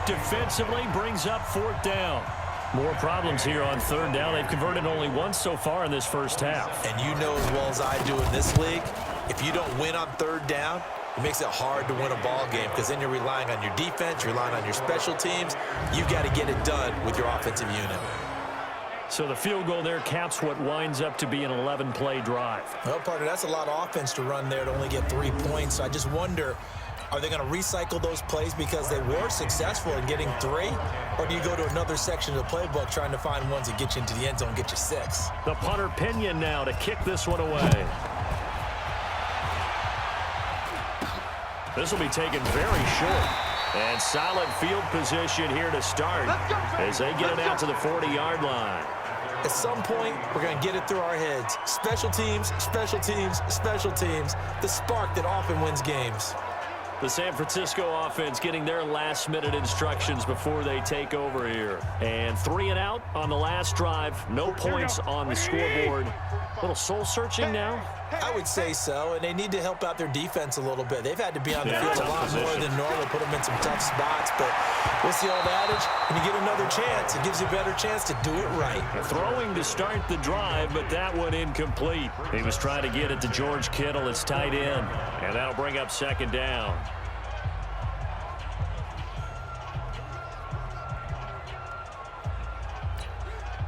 work defensively brings up 4th down. More problems here on 3rd down. They've converted only once so far in this first half. And you know as well as I do in this league, if you don't win on 3rd down, it makes it hard to win a ball game because then you're relying on your defense, you're relying on your special teams. You've got to get it done with your offensive unit. So the field goal there caps what winds up to be an 11-play drive. Well, partner, that's a lot of offense to run there to only get 3 points. So I just wonder, are they going to recycle those plays because they were successful in getting 3? Or do you go to another section of the playbook trying to find ones that get you into the end zone and get you 6? The punter Pinion now to kick this one away. This will be taken very short. And solid field position here to start as they get it out to the 40-yard line. At some point, we're going to get it through our heads. Special teams, special teams, special teams. The spark that often wins games. The San Francisco offense getting their last-minute instructions before they take over here. And 3 and out on the last drive. No points on the scoreboard. A little soul-searching now? I would say so, and they need to help out their defense a little bit. They've had to be on the field a lot more than normal, put them in some tough spots. But what's the old adage? When you get another chance, it gives you a better chance to do it right. Throwing to start the drive, but that one incomplete. He was trying to get it to George Kittle, his tight end, and that'll bring up 2nd down.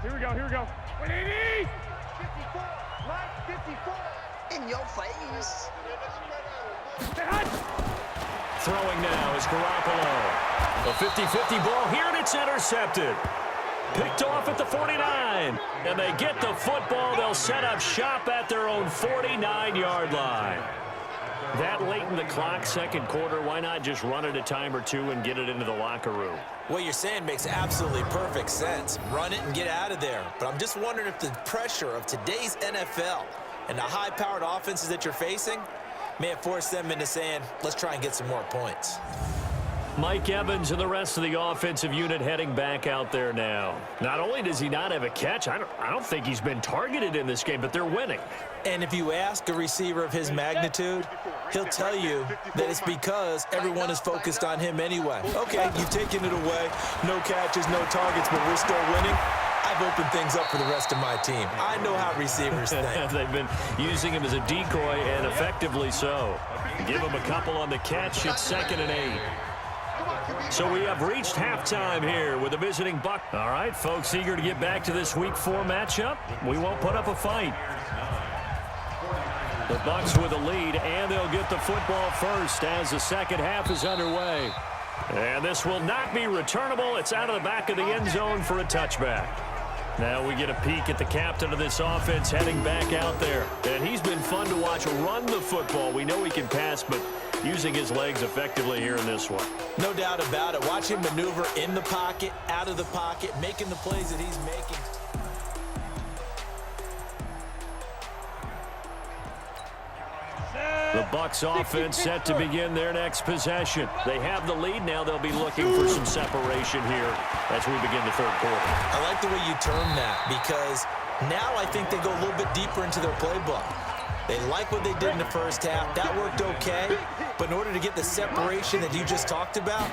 Here we go, here we go. 180! 54, line 54, in your face. Throwing now is Garoppolo. A 50-50 ball here, and it's intercepted. Picked off at the 49. And they get the football. They'll set up shop at their own 49-yard line. That late in the clock, 2nd quarter, why not just run it a time or 2 and get it into the locker room? What you're saying makes absolutely perfect sense. Run it and get out of there. But I'm just wondering if the pressure of today's NFL and the high-powered offenses that you're facing may have forced them into saying, let's try and get some more points. Mike Evans and the rest of the offensive unit heading back out there now. Not only does he not have a catch, I don't think he's been targeted in this game, but they're winning. And if you ask a receiver of his magnitude, he'll tell you that it's because everyone is focused on him anyway. Okay, you've taken it away. No catches, no targets, but we're still winning. I've opened things up for the rest of my team. I know how receivers think. They've been using him as a decoy, and effectively so. Give him a couple on the catch. It's 2nd and 8. So we have reached halftime here with the visiting Buck. All right, folks, eager to get back to this Week 4 matchup. We won't put up a fight. The Bucs with a lead, and they'll get the football first as the 2nd half is underway. And this will not be returnable. It's out of the back of the end zone for a touchback. Now we get a peek at the captain of this offense heading back out there. And he's been fun to watch run the football. We know he can pass, but using his legs effectively here in this one. No doubt about it. Watch him maneuver in the pocket, out of the pocket, making the plays that he's making. The Bucs offense set to begin their next possession. They have the lead. Now they'll be looking for some separation here as we begin the 3rd quarter. I like the way you term that because now I think they go a little bit deeper into their playbook. They like what they did in the first half. That worked okay. But in order to get the separation that you just talked about,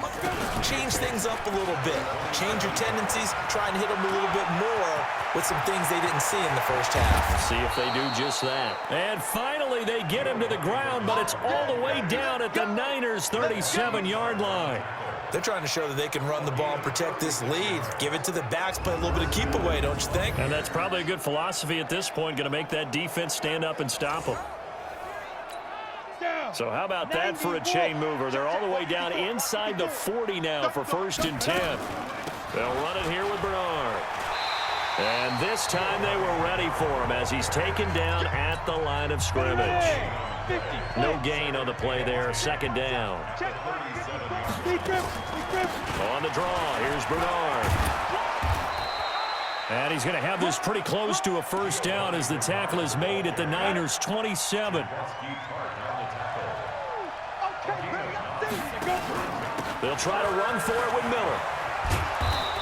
change things up a little bit. Change your tendencies. Try and hit them a little bit more with some things they didn't see in the first half. See if they do just that. And finally, they get him to the ground, but it's all the way down at the Niners' 37-yard line. They're trying to show that they can run the ball and protect this lead. Give it to the backs, play a little bit of keep away, don't you think? And that's probably a good philosophy at this point, going to make that defense stand up and stop them. So how about that for a chain mover? They're all the way down inside the 40 now for 1st and 10. They'll run it here with Bernard. And this time they were ready for him as he's taken down at the line of scrimmage. No gain on the play there, 2nd down. On the draw, here's Bernard. And he's going to have this pretty close to a 1st down as the tackle is made at the Niners' 27. They'll try to run for it with Miller.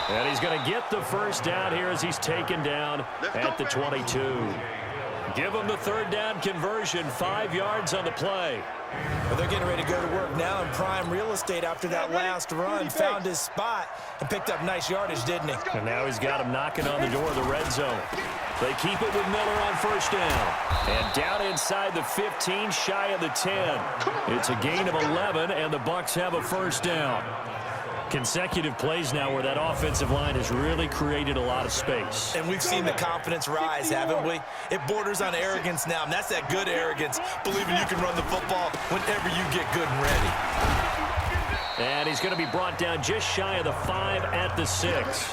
And he's going to get the 1st down here as he's taken down at the 22. Give them the third down conversion, 5 yards on the play. Well, they're getting ready to go to work now in prime real estate after that last run. Found his spot and picked up nice yardage, didn't he? And now he's got him knocking on the door of the red zone. They keep it with Miller on first down. And down inside the 15, shy of the 10. It's a gain of 11, and the Bucs have a first down. Consecutive plays now where that offensive line has really created a lot of space. And we've seen the confidence rise, haven't we? It borders on arrogance now, and that's that good arrogance, believing you can run the football whenever you get good and ready. And he's going to be brought down just shy of the 5 at the 6.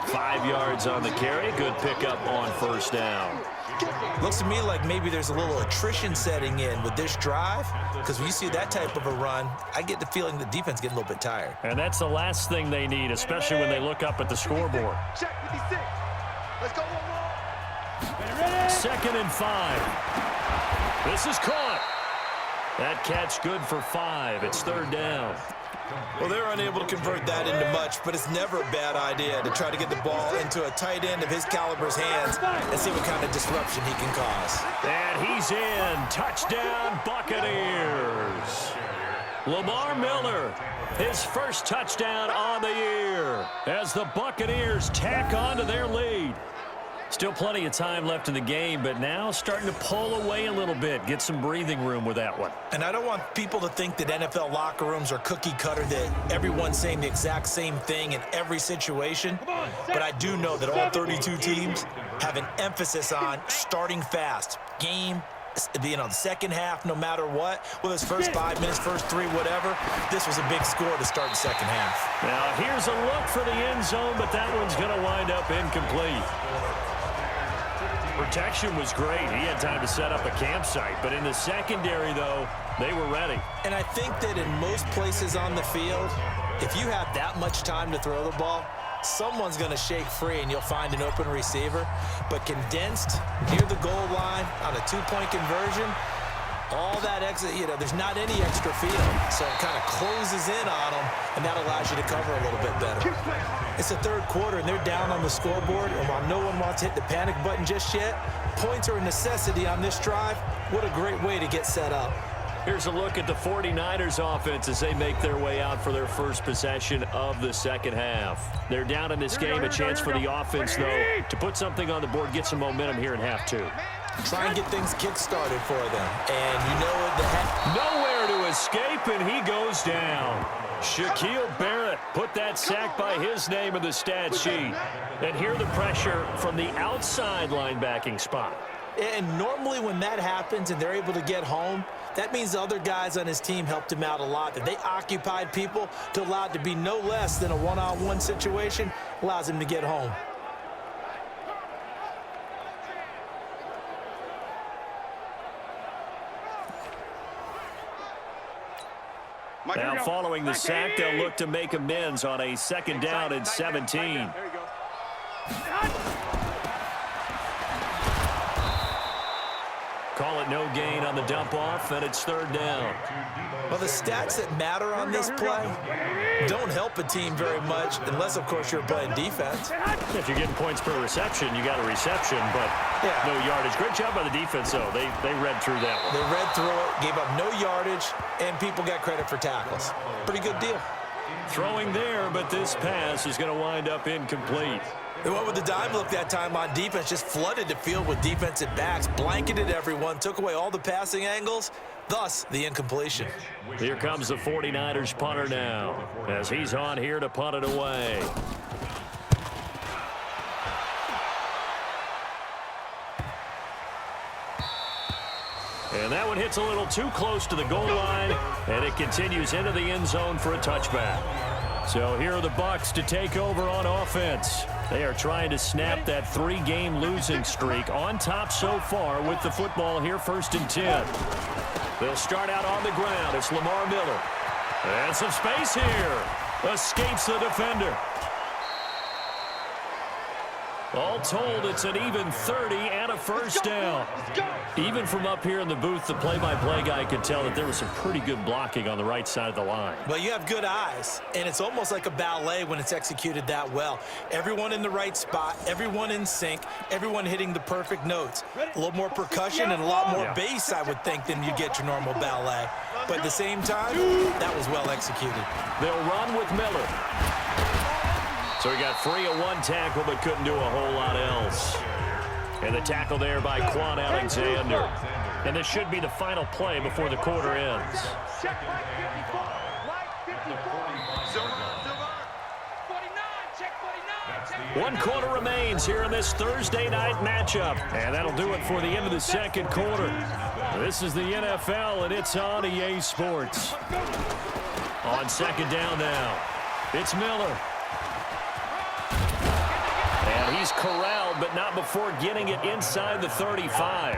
5 yards on the carry. Good pickup on first down. Looks to me like maybe there's a little attrition setting in with this drive, because when you see that type of a run, I get the feeling the defense getting a little bit tired. And that's the last thing they need, especially when they look up at the scoreboard. Check 56. Let's go one more. 2nd and 5. This is caught. That catch good for 5. It's third down. Well, they're unable to convert that into much, but it's never a bad idea to try to get the ball into a tight end of his caliber's hands and see what kind of disruption he can cause. And he's in. Touchdown, Buccaneers. Lamar Miller, his first touchdown on the year as the Buccaneers tack on to their lead. Still plenty of time left in the game, but now starting to pull away a little bit, get some breathing room with that one. And I don't want people to think that NFL locker rooms are cookie cutter, that everyone's saying the exact same thing in every situation. But I do know that all 32 teams have an emphasis on starting fast. Game, the second half, no matter what, whether it's first 5 minutes, first 3, whatever, this was a big score to start the second half. Now here's a look for the end zone, but that one's going to wind up incomplete. Protection was great. He had time to set up a campsite. But in the secondary, though, they were ready. And I think that in most places on the field, if you have that much time to throw the ball, someone's going to shake free and you'll find an open receiver. But condensed near the goal line on a 2-point conversion, all that exit, there's not any extra field. So it kind of closes in on them, and that allows you to cover a little bit better. It's the third quarter, and they're down on the scoreboard. And while no one wants to hit the panic button just yet, points are a necessity on this drive. What a great way to get set up. Here's a look at the 49ers offense as they make their way out for their first possession of the second half. They're down in this game. A chance for the offense, though, to put something on the board, get some momentum here in half 2. Try and get things kick-started for them. And you know what? Nowhere to escape, and he goes down. Shaquille Barrett put that sack by his name in the stat sheet. And here the pressure from the outside linebacking spot. And normally when that happens and they're able to get home, that means the other guys on his team helped him out a lot. That they occupied people to allow it to be no less than a one-on-one situation allows him to get home. Now following the sack, they'll look to make amends on a 2nd down and 17. There you go. Call it no gain on the dump off, and it's 3rd down. Well, the stats that matter on this play don't help a team very much unless, of course, you're playing defense. If you're getting points per reception, you got a reception, but no yardage. Great job by the defense, though. They read through that one. They read through it, gave up no yardage, and people got credit for tackles. Pretty good deal. Throwing there, but this pass is going to wind up incomplete. They went with the dime look that time on defense, just flooded the field with defensive backs, blanketed everyone, took away all the passing angles, thus the incompletion. Here comes the 49ers punter now, as he's on here to punt it away. And that one hits a little too close to the goal line, and it continues into the end zone for a touchback. So here are the Bucs to take over on offense. They are trying to snap that 3-game losing streak, on top so far with the football here, 1st and 10. They'll start out on the ground. It's Lamar Miller. And some space here. Escapes the defender. All told, it's an even 30 and a first down. Even from up here in the booth, the play-by-play guy could tell that there was some pretty good blocking on the right side of the line. Well, you have good eyes, and it's almost like a ballet when it's executed that well. Everyone in the right spot, everyone in sync, everyone hitting the perfect notes. A little more percussion and a lot more bass, I would think, than you get your normal ballet. But at the same time, that was well executed. They'll run with Miller. So he got free of one tackle but couldn't do a whole lot else. And the tackle there by Quan Alexander. And this should be the final play before the quarter ends. Check Mike 54. Mike 54. 49. Check 49. One quarter remains here in this Thursday night matchup. And that'll do it for the end of the second quarter. This is the NFL, and it's on EA Sports. On second down now, it's Miller. And he's corralled, but not before getting it inside the 35.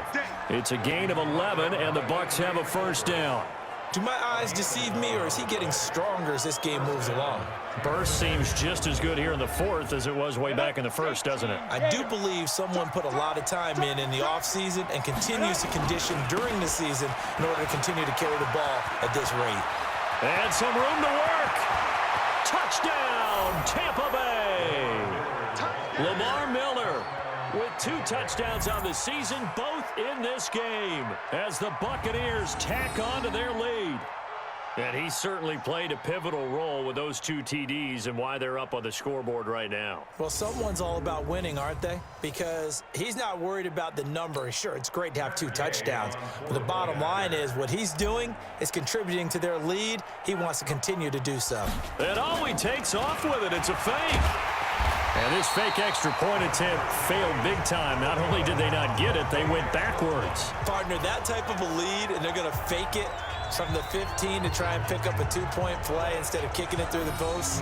It's a gain of 11, and the Bucs have a first down. Do my eyes deceive me, or is he getting stronger as this game moves along? Burst seems just as good here in the fourth as it was way back in the first, doesn't it? I do believe someone put a lot of time in the offseason and continues to condition during the season in order to continue to carry the ball at this rate. And some room to work. Touchdown, Tampa Bay. Lamar Miller with 2 touchdowns on the season, both in this game, as the Buccaneers tack on to their lead. And he certainly played a pivotal role with those 2 TDs and why they're up on the scoreboard right now. Well, someone's all about winning, aren't they? Because he's not worried about the number. Sure, it's great to have 2 touchdowns, but the bottom line is what he's doing is contributing to their lead. He wants to continue to do so. And oh, he takes off with it. It's a fake. And this fake extra point attempt failed big time. Not only did they not get it, they went backwards. Partner, that type of a lead, and they're going to fake it from the 15 to try and pick up a 2-point play instead of kicking it through the posts.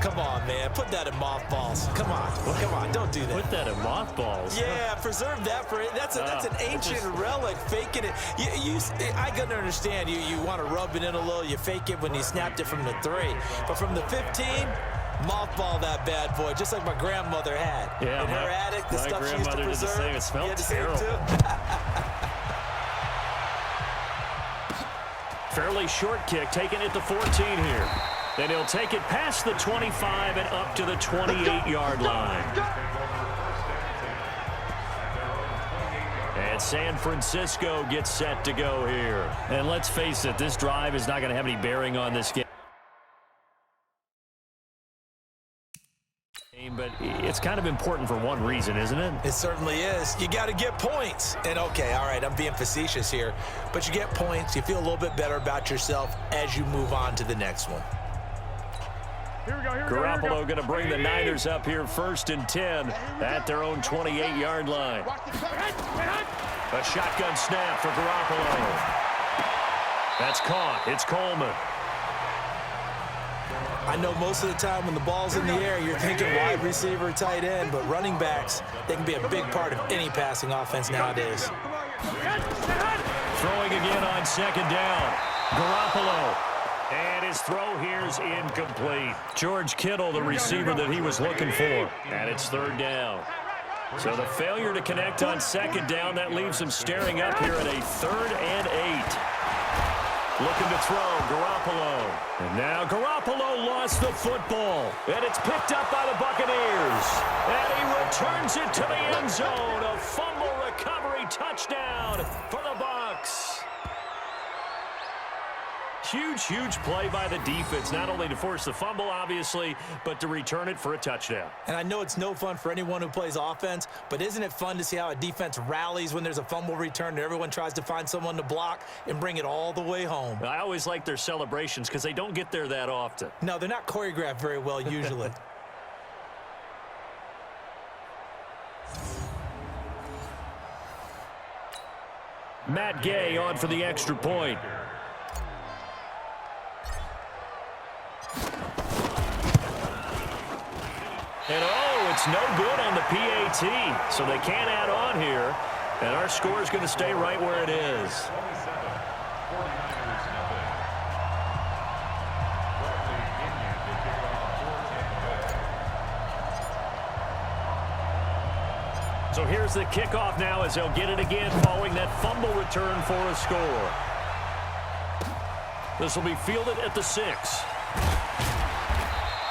Come on, man. Put that in mothballs. Come on. Come on. Don't do that. Put that in mothballs? Yeah, preserve that for it. That's an ancient relic, faking it. I can understand you want to rub it in a little. You fake it when you snapped it from the 3. But from the 15, mothball that bad boy, just like my grandmother had. Yeah, in her attic, the stuff she used to preserve. It smelled terrible. Fairly short kick, taking it to 14 here. Then he'll take it past the 25 and up to the 28-yard line. And San Francisco gets set to go here. And let's face it, this drive is not going to have any bearing on this game. But it's kind of important for one reason, isn't it? It certainly is. You got to get points. And okay, all right, I'm being facetious here. But you get points. You feel a little bit better about yourself as you move on to the next one. Here we go, Garoppolo going to bring the Niners up here 1st and 10 at their own 28-yard line. A shotgun snap for Garoppolo. That's caught. It's Coleman. I know most of the time when the ball's in the air, you're thinking wide receiver, tight end, but running backs, they can be a big part of any passing offense nowadays. Throwing again on second down. Garoppolo. And his throw here's incomplete. George Kittle, the receiver that he was looking for. And it's 3rd down. So the failure to connect on second down, that leaves him staring up here at a 3rd and 8. Looking to throw, Garoppolo. And now Garoppolo lost the football. And it's picked up by the Buccaneers. And he returns it to the end zone. A fumble recovery touchdown for the Bucs. Huge play by the defense, not only to force the fumble, obviously, but to return it for a touchdown. And I know it's no fun for anyone who plays offense, but isn't it fun to see how a defense rallies when there's a fumble return and everyone tries to find someone to block and bring it all the way home? I always like their celebrations because they don't get there that often. No, they're not choreographed very well usually. Matt Gay on for the extra point. And oh, it's no good on the PAT. So they can't add on here. And our score is going to stay right where it is. So here's the kickoff now as they'll get it again following that fumble return for a score. This will be fielded at the 6.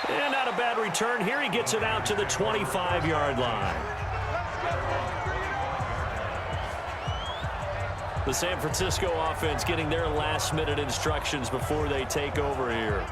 And not a bad return here. He gets it out to the 25-yard line. The San Francisco offense getting their last-minute instructions before they take over here.